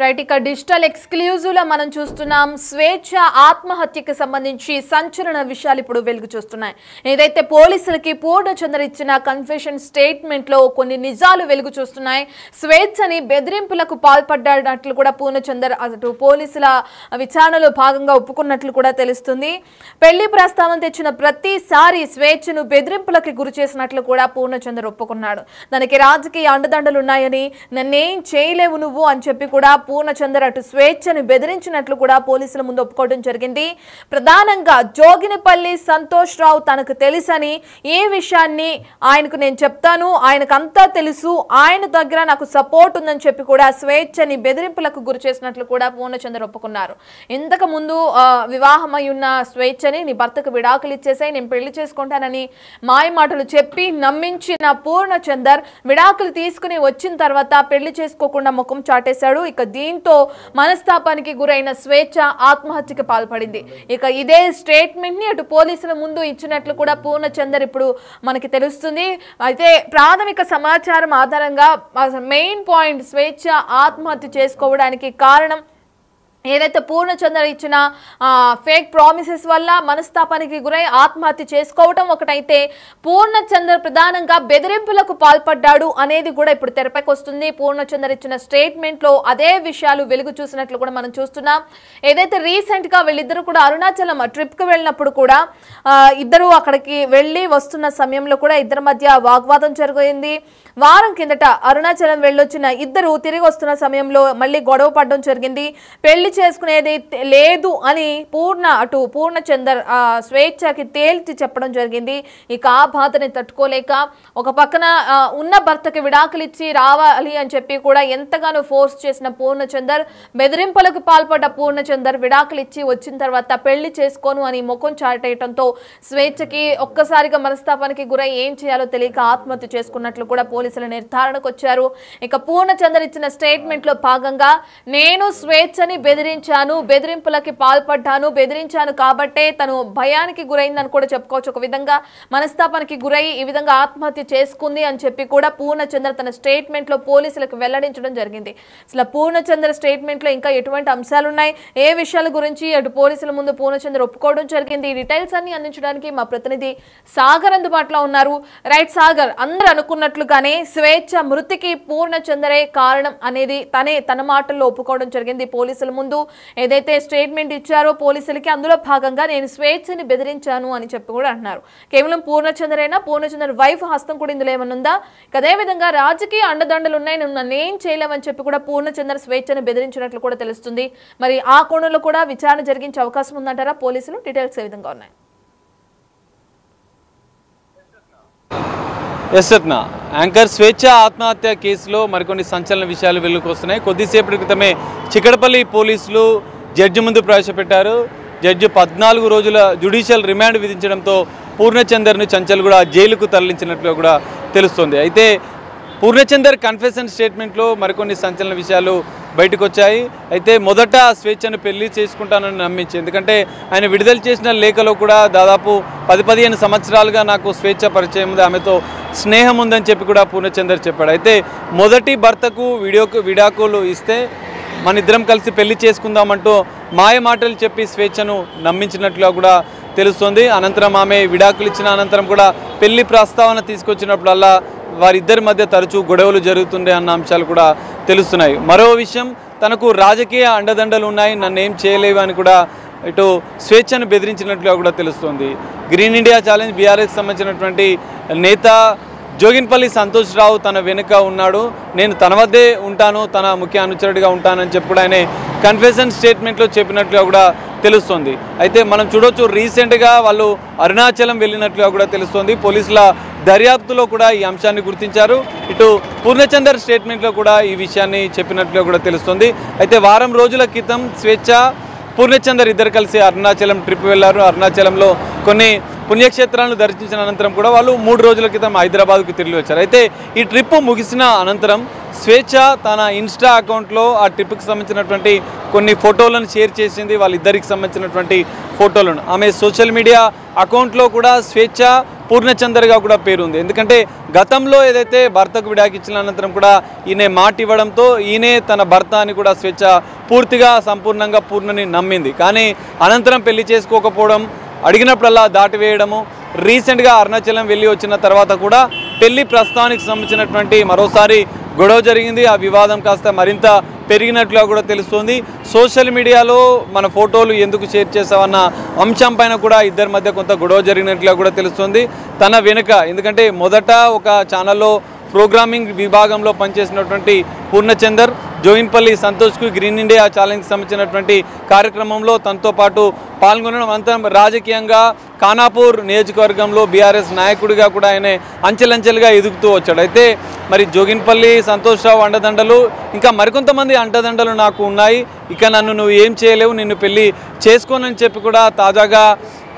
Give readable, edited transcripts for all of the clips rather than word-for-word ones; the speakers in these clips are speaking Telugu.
రైట్ ఇక డిజిటల్ ఎక్స్క్లూజివ్ లో మనం చూస్తున్నాం స్వేచ్ఛ ఆత్మహత్యకి సంబంధించి సంచలన విషయాలు ఇప్పుడు వెలుగు చూస్తున్నాయి. ఏదైతే పోలీసులకి పూర్ణచంద్ర ఇచ్చిన కన్ఫెషన్ స్టేట్మెంట్ లో కొన్ని నిజాలు వెలుగు చూస్తున్నాయి. స్వేచ్ఛని బెదిరింపులకు పాల్పడ్డట్లు కూడా పూర్ణచంద్ర అటు పోలీసుల విచారణలో భాగంగా ఒప్పుకున్నట్లు కూడా తెలుస్తుంది. పెళ్లి ప్రస్తావన తెచ్చిన ప్రతిసారి స్వేచ్ఛను బెదిరింపులకి గురి చేసినట్లు కూడా పూర్ణచంద్ర ఒప్పుకున్నాడు. దానికి రాజకీయ అండదండలు ఉన్నాయని, నన్నేం చేయలేవు నువ్వు అని చెప్పి కూడా పూర్ణచంద్ర అటు స్వేచ్ఛను బెదిరించినట్లు కూడా పోలీసుల ముందు ఒప్పుకోవడం జరిగింది. ప్రధానంగా జోగినిపల్లి సంతోష్ రావు తనకు తెలుసని, ఈ విషయాన్ని ఆయనకు నేను చెప్తాను, ఆయనకంతా తెలుసు, ఆయన దగ్గర నాకు సపోర్ట్ ఉందని చెప్పి కూడా స్వేచ్ఛని బెదిరింపులకు గురి చేసినట్లు కూడా పూర్ణచంద్ర ఒప్పుకున్నారు. ఇంతకు ముందు వివాహమై ఉన్న స్వేచ్ఛని నీ భర్తకు విడాకులు ఇచ్చేసాయి, నేను పెళ్లి చేసుకుంటానని మాయ మాటలు చెప్పి నమ్మించిన పూర్ణచందర్ విడాకులు తీసుకుని వచ్చిన తర్వాత పెళ్లి చేసుకోకుండా ముఖం చాటేశాడు. ఇక దీంతో మనస్తాపానికి గురైన స్వేచ్ఛ ఆత్మహత్యకి పాల్పడింది. ఇక ఇదే స్టేట్మెంట్ ని అటు పోలీసుల ముందు ఇచ్చినట్లు కూడా పూర్ణచందర్ ఇప్పుడు మనకి తెలుస్తుంది. అయితే ప్రాథమిక సమాచారం ఆధారంగా మెయిన్ పాయింట్ స్వేచ్ఛ ఆత్మహత్య చేసుకోవడానికి కారణం ఏదైతే పూర్ణచంద్ర ఇచ్చిన ఫేక్ ప్రామిసెస్ వల్ల మనస్తాపానికి గురై ఆత్మహత్య చేసుకోవటం ఒకటైతే, పూర్ణచంద్ర ప్రధానంగా బెదిరింపులకు పాల్పడ్డాడు అనేది కూడా ఇప్పుడు తెరపైకి వస్తుంది. పూర్ణచంద్ర ఇచ్చిన స్టేట్మెంట్లో అదే విషయాలు వెలుగు చూసినట్లు కూడా మనం చూస్తున్నాం. ఏదైతే రీసెంట్గా వీళ్ళిద్దరూ కూడా అరుణాచలం ట్రిప్కి వెళ్ళినప్పుడు కూడా ఇద్దరు అక్కడికి వెళ్ళి వస్తున్న సమయంలో కూడా ఇద్దరి మధ్య వాగ్వాదం జరిగింది. వారం కిందట అరుణాచలం వెళ్ళొచ్చిన ఇద్దరు తిరిగి వస్తున్న సమయంలో మళ్ళీ గొడవ పడడం జరిగింది. పెళ్లి చేసుకునేది లేదు అని పూర్ణచందర్ స్వేచ్ఛకి తేల్చి చెప్పడం జరిగింది. ఇక ఆ బాధని తట్టుకోలేక ఒక పక్కన ఉన్న భర్తకి విడాకులు ఇచ్చి రావాలి అని చెప్పి కూడా ఎంతగానో ఫోర్స్ చేసిన పూర్ణచందర్, బెదిరింపులకు పాల్పడ్డ పూర్ణచందర్ విడాకులు ఇచ్చి వచ్చిన తర్వాత పెళ్లి చేసుకోను అని ముఖం చాటేయడంతో స్వేచ్ఛకి ఒక్కసారిగా మనస్తాపానికి గురై ఏం చేయాలో తెలియక ఆత్మహత్య చేసుకున్నట్లు కూడా పోలీసుల నిర్ధారణకు వచ్చారు. ఇక పూర్ణచందర్ ఇచ్చిన స్టేట్మెంట్ లో భాగంగా, నేను స్వేచ్ఛని బెదిరింపులకి పాల్పడ్డాను, బెదిరించాను కాబట్టే తను భయానికి గురైందని కూడా చెప్పుకోవచ్చు. ఒక విధంగా మనస్తాపానికి గురై ఈ విధంగా ఆత్మహత్య చేసుకుంది అని చెప్పి కూడా పూర్ణచంద్ర తన స్టేట్మెంట్ లో పోలీసులకు వెల్లడించడం జరిగింది. అసలు పూర్ణచంద్ర స్టేట్మెంట్ లో ఇంకా ఎటువంటి అంశాలు ఉన్నాయి, ఏ విషయాల గురించి అటు పోలీసుల ముందు పూర్ణచంద్ర ఒప్పుకోవడం జరిగింది, ఈ డీటెయిల్స్ అన్ని అందించడానికి మా ప్రతినిధి సాగర్ అందుబాటులో ఉన్నారు. రైట్ సాగర్, అందరూ అనుకున్నట్లుగానే స్వేచ్ఛ మృతికి పూర్ణచంద్రే కారణం అనేది తన మాటల్లో ఒప్పుకోవడం జరిగింది. పోలీసుల ముందు ఏదైతే స్టేట్మెంట్ ఇచ్చారో పోలీసులకి, అందులో భాగంగా నేను స్వేచ్ఛని బెదిరించాను అని చెప్పి కూడా అంటున్నారు. కేవలం పూర్ణచంద్రైనా, పూర్ణచంద్ర వైఫ్ హస్తం కూడా ఇందులో ఏమన్నా ఉందా? అదే విధంగా రాజకీయ అండదండలు ఉన్నాయి, నన్నేం చేయలేమని చెప్పి కూడా పూర్ణచంద్ర స్వేచ్ఛను బెదిరించినట్లు కూడా తెలుస్తుంది. మరి ఆ కోణంలో కూడా విచారణ జరిగించే అవకాశం ఉందంటారా పోలీసులు? డీటెయిల్స్ ఏ విధంగా ఉన్నాయి? యాంకర్ స్వేచ్ఛ ఆత్మహత్య కేసులో మరికొన్ని సంచలన విషయాలు వెలుగుకు వస్తున్నాయి. కొద్దిసేపటి క్రితమే చిక్కడపల్లి పోలీసులు జడ్జి ముందు ప్రవేశపెట్టారు. జడ్జి 14 రోజుల జ్యుడిషియల్ రిమాండ్ విధించడంతో పూర్ణచందర్ను చంచల్గూడ జైలుకు తరలించినట్లు కూడా తెలుస్తోంది. అయితే పూర్ణచందర్ కన్ఫెషన్ స్టేట్మెంట్లో మరికొన్ని సంచలన విషయాలు బయటకు వచ్చాయి. అయితే మొదట స్వేచ్ఛను పెళ్లి చేసుకుంటానని నమ్మించి, ఎందుకంటే ఆయన విడుదల చేసిన లేఖలో కూడా దాదాపు 10-15 సంవత్సరాలుగా నాకు స్వేచ్ఛ పరిచయం ఉంది, ఆమెతో స్నేహం ఉందని చెప్పి కూడా పూర్ణచందర్ చెప్పాడు. అయితే మొదటి భర్తకు విడాకులు ఇస్తే మన ఇద్దరం కలిసి పెళ్లి చేసుకుందామంటూ మాయ మాటలు చెప్పి స్వేచ్ఛను నమ్మించినట్లుగా కూడా తెలుస్తుంది. అనంతరం ఆమె విడాకులు ఇచ్చిన అనంతరం కూడా పెళ్లి ప్రస్తావన తీసుకొచ్చినప్పుడల్లా వారిద్దరి మధ్య తరచూ గొడవలు జరుగుతుండే అన్న అంశాలు కూడా తెలుస్తున్నాయి. మరో విషయం, తనకు రాజకీయ అండదండలు ఉన్నాయి, నన్నేం చేయలేవు అని కూడా ఇటు స్వేచ్ఛను బెదిరించినట్లుగా కూడా తెలుస్తుంది. గ్రీన్ ఇండియా ఛాలెంజ్ బీఆర్ఎస్ సంబంధించినటువంటి నేత జోగిన్పల్లి సంతోష్ రావు తన వెనుక ఉన్నాడు, నేను తన వద్దే ఉంటాను, తన ముఖ్య అనుచరుడిగా ఉంటానని చెప్పి కూడా ఆయన కన్ఫెషన్ స్టేట్మెంట్లో చెప్పినట్లుగా కూడా తెలుస్తుంది. అయితే మనం చూడొచ్చు, రీసెంట్గా వాళ్ళు అరుణాచలం వెళ్ళినట్లుగా కూడా తెలుస్తుంది. పోలీసుల దర్యాప్తులో కూడా ఈ అంశాన్ని గుర్తించారు. ఇటు పూర్ణచందర్ స్టేట్మెంట్లో కూడా ఈ విషయాన్ని చెప్పినట్లుగా కూడా తెలుస్తుంది. అయితే వారం రోజుల క్రితం స్వేచ్ఛ, పూర్ణచందర్ ఇద్దరు కలిసి అరుణాచలం ట్రిప్ వెళ్లారు. అరుణాచలంలో కొన్ని పుణ్యక్షేత్రాలను దర్శించిన అనంతరం కూడా వాళ్ళు 3 రోజుల క్రితం హైదరాబాద్కు తిరిగి వచ్చారు. అయితే ఈ ట్రిప్ ముగిసిన అనంతరం స్వేచ్ఛ తన ఇన్స్టా అకౌంట్లో ఆ ట్రిప్కి సంబంధించినటువంటి కొన్ని ఫోటోలను షేర్ చేసింది, వాళ్ళిద్దరికి సంబంధించినటువంటి ఫోటోలను. ఆమె సోషల్ మీడియా అకౌంట్లో కూడా స్వేచ్ఛ పూర్ణచందర్గా కూడా పేరుంది. ఎందుకంటే గతంలో ఏదైతే భర్తకు విడాకి ఇచ్చిన అనంతరం కూడా ఈయన మాట ఇవ్వడంతో ఈయనే తన భర్త అని కూడా స్వేచ్ఛ పూర్తిగా సంపూర్ణంగా పూర్ణని నమ్మింది. కానీ అనంతరం పెళ్లి చేసుకోకపోవడం, అడిగినప్పుడల్లా దాటివేయడము, రీసెంట్గా అరుణాచలం వెళ్ళి వచ్చిన తర్వాత కూడా పెళ్లి ప్రస్తుతానికి సంబంధించినటువంటి మరోసారి గొడవ జరిగింది. ఆ వివాదం కాస్త మరింత పెరిగినట్లుగా కూడా తెలుస్తుంది. సోషల్ మీడియాలో మన ఫోటోలు ఎందుకు షేర్ చేసావన్న అంశం పైన కూడా ఇద్దరి మధ్య కొంత గొడవ జరిగినట్లుగా కూడా తెలుస్తుంది. తన వెనుక ఎందుకంటే మొదట ఒక ఛానల్లో ప్రోగ్రామింగ్ విభాగంలో పనిచేసినటువంటి పూర్ణచందర్ జోయిన్పల్లి సంతోష్కు గ్రీన్ ఇండియా ఛాలెంజ్కి సంబంధించినటువంటి కార్యక్రమంలో తనతో పాటు పాల్గొనడం, అంతరం రాజకీయంగా ఖానాపూర్ నియోజకవర్గంలో బీఆర్ఎస్ నాయకుడిగా కూడా ఆయన అంచెలంచెలుగా ఎదుగుతూ వచ్చాడు. అయితే మరి జోగిన్పల్లి సంతోష్ రావు అండదండలు, ఇంకా మరికొంతమంది అండదండలు నాకు ఉన్నాయి, ఇక నన్ను నువ్వు ఏం చేయలేవు, నిన్ను పెళ్లి చేసుకోనని చెప్పి కూడా తాజాగా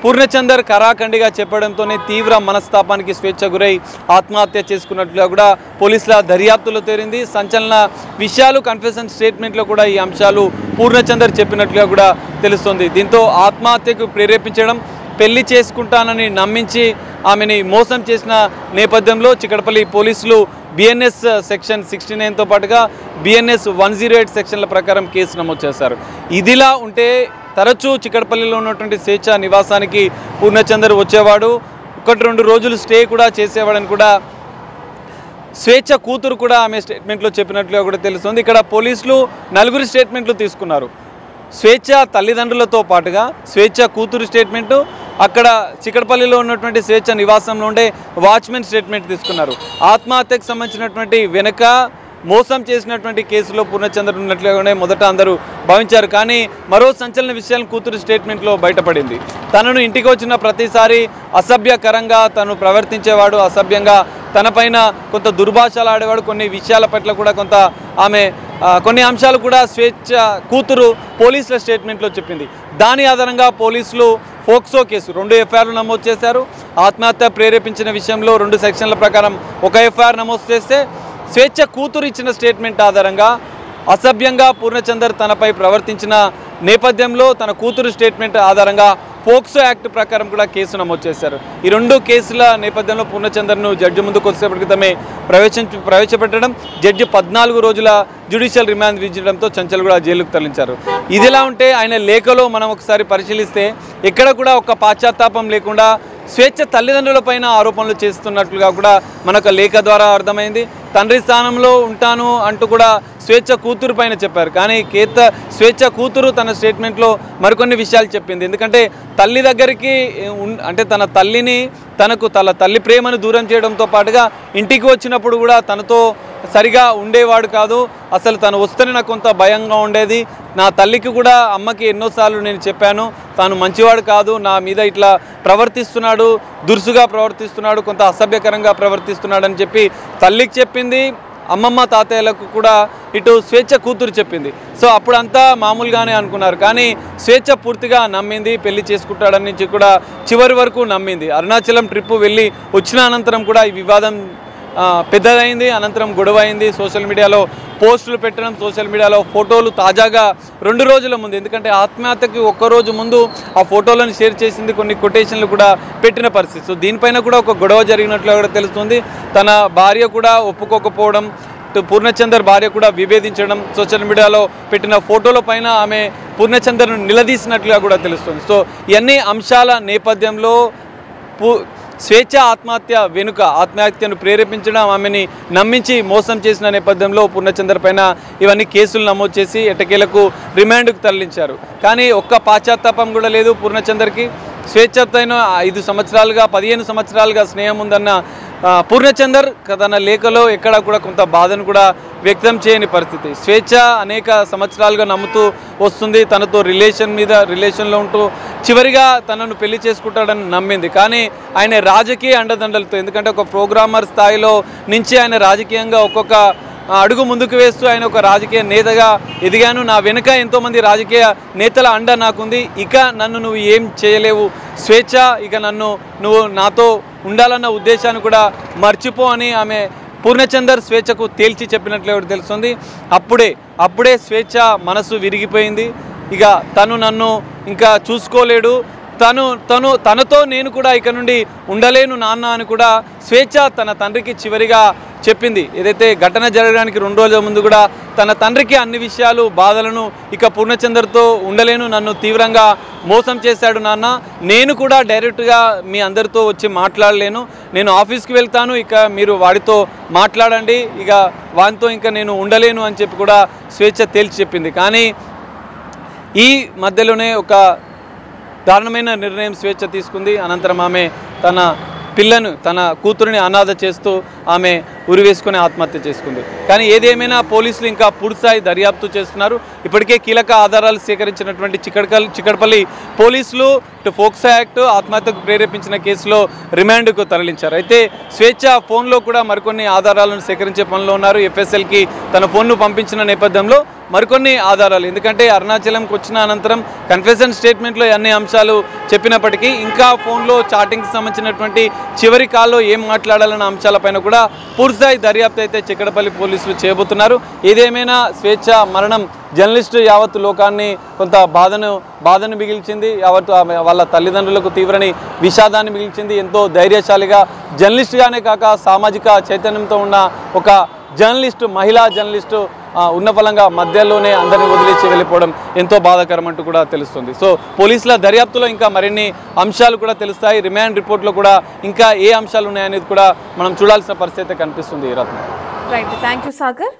పూర్ణచందర్ కరాఖండిగా చెప్పడంతోనే తీవ్ర మనస్తాపానికి స్వేచ్ఛ గురై ఆత్మహత్య చేసుకున్నట్లుగా కూడా పోలీసుల దర్యాప్తులో తేలింది. సంచలన విషయాలు కన్ఫెషన్ స్టేట్మెంట్లో కూడా ఈ అంశాలు పూర్ణచందర్ చెప్పినట్లుగా కూడా తెలుస్తుంది. దీంతో ఆత్మహత్యకు ప్రేరేపించడం, పెళ్లి చేసుకుంటానని నమ్మించి ఆమెని మోసం చేసిన నేపథ్యంలో చిక్కడపల్లి పోలీసులు బిఎన్ఎస్ సెక్షన్ 69తో పాటుగా బిఎన్ఎస్ 108 సెక్షన్ల ప్రకారం కేసు నమోదు చేశారు. ఇదిలా ఉంటే తరచూ చిక్కడపల్లిలో ఉన్నటువంటి స్వేచ్ఛ నివాసానికి పూర్ణచందర్ వచ్చేవాడు, 1-2 రోజులు స్టే కూడా చేసేవాడని కూడా స్వేచ్ఛ కూతురు కూడా ఆమె స్టేట్మెంట్లో చెప్పినట్లుగా కూడా తెలుస్తుంది. ఇక్కడ పోలీసులు 4 స్టేట్మెంట్లు తీసుకున్నారు. స్వేచ్ఛ తల్లిదండ్రులతో పాటుగా స్వేచ్ఛ కూతురు స్టేట్మెంటు, అక్కడ చిక్కడపల్లిలో ఉన్నటువంటి స్వేచ్ఛ నివాసంలో ఉండే వాచ్మెన్ స్టేట్మెంట్ తీసుకున్నారు. ఆత్మహత్యకు సంబంధించినటువంటి వెనుక మోసం చేసినటువంటి కేసులో పూర్ణచందర్ ఉన్నట్లుగానే మొదట అందరూ భావించారు. కానీ మరో సంచలన విషయాలు కూతురు స్టేట్మెంట్లో బయటపడింది. తనను ఇంటికి వచ్చిన ప్రతిసారి అసభ్యకరంగా తను ప్రవర్తించేవాడు, అసభ్యంగా తనపైన కొంత దుర్భాషలు ఆడేవాడు, కొన్ని విషయాల పట్ల కూడా కొంత ఆమె కొన్ని అంశాలు కూడా స్వేచ్ఛ కూతురు పోలీసుల స్టేట్మెంట్లో చెప్పింది. దాని ఆధారంగా పోలీసులు పోక్సో కేసు 2 ఎఫ్ఐఆర్లు నమోదు చేశారు. ఆత్మహత్య ప్రేరేపించిన విషయంలో 2 సెక్షన్ల ప్రకారం 1 ఎఫ్ఐఆర్ నమోదు చేస్తే స్వేచ్ఛ కూతురు ఇచ్చిన స్టేట్మెంట్ ఆధారంగా అసభ్యంగా పూర్ణచందర్ తనపై ప్రవర్తించిన నేపథ్యంలో తన కూతురు స్టేట్మెంట్ ఆధారంగా పోక్సో యాక్ట్ ప్రకారం కూడా కేసు నమోదు చేశారు. ఈ 2 కేసుల నేపథ్యంలో పూర్ణచందర్ను జడ్జి ముందు కొద్దిసేపటి క్రితమే ప్రవేశపెట్టడం, జడ్జి 14 రోజుల జ్యుడిషియల్ రిమాండ్ విధించడంతో చంచల్గూడ జైలుకు తరలించారు. ఇదిలా ఉంటే ఆయన లేఖలో మనం ఒకసారి పరిశీలిస్తే ఎక్కడ కూడా ఒక పాశ్చాత్తాపం లేకుండా స్వేచ్ఛ తల్లిదండ్రులపైన ఆరోపణలు చేస్తున్నట్లుగా కూడా మనకు లేఖ ద్వారా అర్థమైంది. తండ్రి స్థానంలో ఉంటాను అంటూ కూడా స్వేచ్ఛ కూతురు పైన చెప్పారు. కానీ స్వేచ్ఛ కూతురు తన స్టేట్మెంట్లో మరికొన్ని విషయాలు చెప్పింది. ఎందుకంటే తల్లి దగ్గరికి అంటే తన తల్లిని తన తల్లి ప్రేమను దూరం చేయడంతో పాటుగా ఇంటికి వచ్చినప్పుడు కూడా తనతో సరిగా ఉండేవాడు కాదు, అసలు తను వస్తేనే నాకు కొంత భయంగా ఉండేది, నా తల్లికి కూడా అమ్మకి ఎన్నోసార్లు నేను చెప్పాను తాను మంచివాడు కాదు, నా మీద ఇట్లా ప్రవర్తిస్తున్నాడు, దురుసుగా ప్రవర్తిస్తున్నాడు, కొంత అసభ్యకరంగా ప్రవర్తిస్తున్నాడు అని చెప్పి తల్లికి చెప్పింది. అమ్మమ్మ తాతయ్యలకు కూడా ఇటు స్వేచ్ఛ కూతురు చెప్పింది. సో అప్పుడంతా మామూలుగానే అనుకున్నారు. కానీ స్వేచ్ఛ పూర్తిగా నమ్మింది, పెళ్లి చేసుకుంటాడని కూడా చివరి వరకు నమ్మింది. అరుణాచలం ట్రిప్పు వెళ్ళి వచ్చిన అనంతరం కూడా ఈ వివాదం పెద్దదైంది. అనంతరం గొడవ అయింది. సోషల్ మీడియాలో పోస్టులు పెట్టడం, సోషల్ మీడియాలో ఫోటోలు తాజాగా 2 రోజుల ముందు, ఎందుకంటే ఆత్మహత్యకి 1 రోజు ముందు ఆ ఫోటోలను షేర్ చేసింది, కొన్ని కొటేషన్లు కూడా పెట్టిన పరిస్థితి. సో దీనిపైన కూడా ఒక గొడవ జరిగినట్లు కూడా తెలుస్తుంది. తన భార్య కూడా ఒప్పుకోకపోవడం, పూర్ణచందర్ భార్య కూడా విభేదించడం, సోషల్ మీడియాలో పెట్టిన ఫోటోల పైన ఆమె పూర్ణచందర్ను నిలదీసినట్లుగా కూడా తెలుస్తుంది. సో ఇవన్నీ అంశాల నేపథ్యంలో స్వేచ్ఛ ఆత్మహత్య వెనుక ఆత్మహత్యను ప్రేరేపించడం, ఆమెని నమ్మించి మోసం చేసిన నేపథ్యంలో పూర్ణచందర్ పైన ఇవన్నీ కేసులు నమోదు చేసి ఎట్టకేలకు రిమాండ్కు తరలించారు. కానీ ఒక్క పాశ్చాత్తాపం కూడా లేదు పూర్ణచందర్కి. స్వేచ్ఛతో 5 సంవత్సరాలుగా 15 సంవత్సరాలుగా స్నేహం ఉందన్న పూర్ణచందర్ తన లేఖలో ఎక్కడా కూడా కొంత బాధను కూడా వ్యక్తం చేయని పరిస్థితి. స్వేచ్ఛ అనేక సంవత్సరాలుగా నమ్ముతూ వస్తుంది, తనతో రిలేషన్లో ఉంటూ చివరిగా తనను పెళ్లి చేసుకుంటాడని నమ్మింది. కానీ ఆయన రాజకీయ అండదండలతో, ఎందుకంటే ఒక ప్రోగ్రామర్ స్థాయిలో నుంచి ఆయన రాజకీయంగా ఒక్కొక్క అడుగు ముందుకు వేస్తూ ఆయన ఒక రాజకీయ నేతగా ఎదిగాను, నా వెనుక ఎంతోమంది రాజకీయ నేతల అండ నాకుంది, ఇక నన్ను నువ్వు ఏం చేయలేవు స్వేచ్ఛ, ఇక నువ్వు నాతో ఉండాలన్న ఉద్దేశాన్ని కూడా మర్చిపో అని ఆమె పూర్ణచందర్ స్వేచ్ఛకు తేల్చి చెప్పినట్లు తెలుస్తుంది. అప్పుడే స్వేచ్ఛ మనసు విరిగిపోయింది. ఇక తను నన్ను ఇంకా చూసుకోలేడు, తనతో నేను కూడా ఇక నుండి ఉండలేను నాన్న అని కూడా స్వేచ్ఛ తన తండ్రికి చివరిగా చెప్పింది. ఏదైతే ఘటన జరగడానికి 2 రోజుల ముందు కూడా తన తండ్రికి అన్ని విషయాలు బాధలను ఇక పూర్ణచంద్రతో ఉండలేను, నన్ను తీవ్రంగా మోసం చేశాడు నాన్న, నేను కూడా డైరెక్ట్గా మీ అందరితో వచ్చి మాట్లాడలేను, నేను ఆఫీస్కి వెళ్తాను, ఇక మీరు వాడితో మాట్లాడండి, ఇక వానితో ఇంకా నేను ఉండలేను అని చెప్పి కూడా స్వేచ్ఛ తేల్చి చెప్పింది. కానీ ఈ మధ్యలోనే ఒక దారుణమైన నిర్ణయం స్వేచ్ఛ తీసుకుంది. అనంతరం ఆమె తన కూతురిని అనాథ చేస్తూ ఆమె ఉరివేసుకొని ఆత్మహత్య చేసుకుంది. కానీ ఏదేమైనా పోలీసులు ఇంకా పూర్తిస్థాయి దర్యాప్తు చేస్తున్నారు. ఇప్పటికే కీలక ఆధారాలు సేకరించినటువంటి చిక్కడపల్లి పోలీసులు ఫోక్సో యాక్ట్ ఆత్మహత్యకు ప్రేరేపించిన కేసులో రిమాండ్కు తరలించారు. అయితే స్వేచ్ఛ ఫోన్లో కూడా మరికొన్ని ఆధారాలను సేకరించే పనిలో ఉన్నారు. ఎఫ్ఎస్ఎల్కి తన ఫోన్ను పంపించిన నేపథ్యంలో మరికొన్ని ఆధారాలు, ఎందుకంటే అరుణాచలంకి వచ్చిన అనంతరం కన్ఫెషన్ స్టేట్మెంట్లో అన్ని అంశాలు చెప్పినప్పటికీ ఇంకా ఫోన్లో చాటింగ్కి సంబంధించినటువంటి చివరి కాల్లో ఏం మాట్లాడాలన్న అంశాలపైన కూడా పూర్తిస్థాయి దర్యాప్తు అయితే చిక్కడపల్లి పోలీసులు చేయబోతున్నారు. ఏదేమైనా స్వేచ్ఛ మరణం జర్నలిస్టు యావత్తు లోకాన్ని కొంత బాధను మిగిల్చింది. యావత్తు వాళ్ళ తల్లిదండ్రులకు తీవ్రని విషాదాన్ని మిగిల్చింది. ఎంతో ధైర్యశాలిగా జర్నలిస్టుగానే కాక సామాజిక చైతన్యంతో ఉన్న ఒక జర్నలిస్టు, మహిళా జర్నలిస్టు ఉన్నఫలంగా మధ్యలోనే అందరినీ వదిలేసి వెళ్ళిపోవడం ఎంతో బాధాకరం అంటూ కూడా తెలుస్తుంది. సో పోలీసుల దర్యాప్తులో ఇంకా మరిన్ని అంశాలు కూడా తెలుస్తాయి. రిమాండ్ రిపోర్ట్లో కూడా ఇంకా ఏ అంశాలు ఉన్నాయనేది కూడా మనం చూడాల్సిన పరిస్థితి కనిపిస్తుంది. Ratna. Right, thank you Sagar.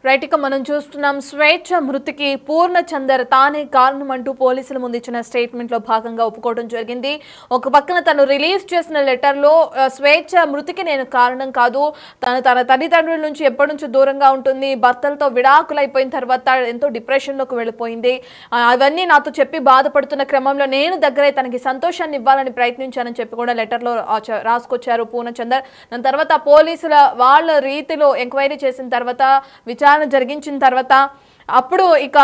Right, ఇక మనం చూస్తున్నాం స్వేచ్ఛ మృతికి పూర్ణచందర్ తానే కారణం అంటూ పోలీసుల ముందు ఇచ్చిన స్టేట్మెంట్లో భాగంగా ఒప్పుకోవడం జరిగింది. ఒక పక్కన తను రిలీజ్ చేసిన లెటర్లో స్వేచ్ఛ మృతికి నేను కారణం కాదు, తన తల్లిదండ్రుల నుంచి ఎప్పటి నుంచి దూరంగా ఉంటుంది, భర్తలతో విడాకులైపోయిన తర్వాత ఎంతో డిప్రెషన్లోకి వెళ్ళిపోయింది, అవన్నీ నాతో చెప్పి బాధపడుతున్న క్రమంలో నేను దగ్గరే తనకి సంతోషాన్ని ఇవ్వాలని ప్రయత్నించానని చెప్పి కూడా లెటర్లో రాసుకొచ్చారు పూర్ణచందర్. దాని తర్వాత పోలీసుల వాళ్ళ రీతిలో ఎంక్వైరీ చేసిన తర్వాత విచారణ జరిగించిన తర్వాత అప్పుడు ఇక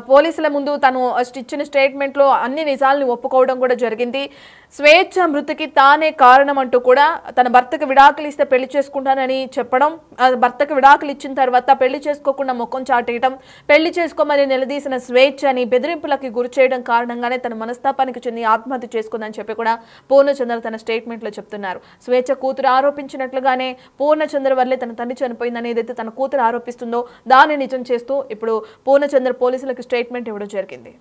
పోలీసుల ముందు తను ఇచ్చిన స్టేట్మెంట్లో అన్ని నిజాలను ఒప్పుకోవడం కూడా జరిగింది. స్వేచ్ఛ మృతికి తానే కారణం అంటూ కూడా తన భర్తకు విడాకులు ఇస్తే పెళ్లి చేసుకుంటానని చెప్పడం, భర్తకు విడాకులు ఇచ్చిన తర్వాత పెళ్లి చేసుకోకుండా ముఖం చాటేయడం, పెళ్లి చేసుకోమని నిలదీసిన స్వేచ్ఛని బెదిరింపులకి గురి చేయడం కారణంగానే తన మనస్తాపానికి చెంది ఆత్మహత్య చేసుకుందని చెప్పి కూడా పూర్ణచంద్ర తన స్టేట్మెంట్లో చెప్తున్నారు. స్వేచ్ఛ కూతురు ఆరోపించినట్లుగానే పూర్ణచంద్ర వల్లే తన తండ్రి చనిపోయిందని ఏదైతే తన కూతురు ఆరోపిస్తుందో దాన్ని నిజం చేస్తూ ఇప్పుడు పూర్ణచంద్ర పోలీసులకు స్టేట్మెంట్ ఇవ్వడం జరిగింది.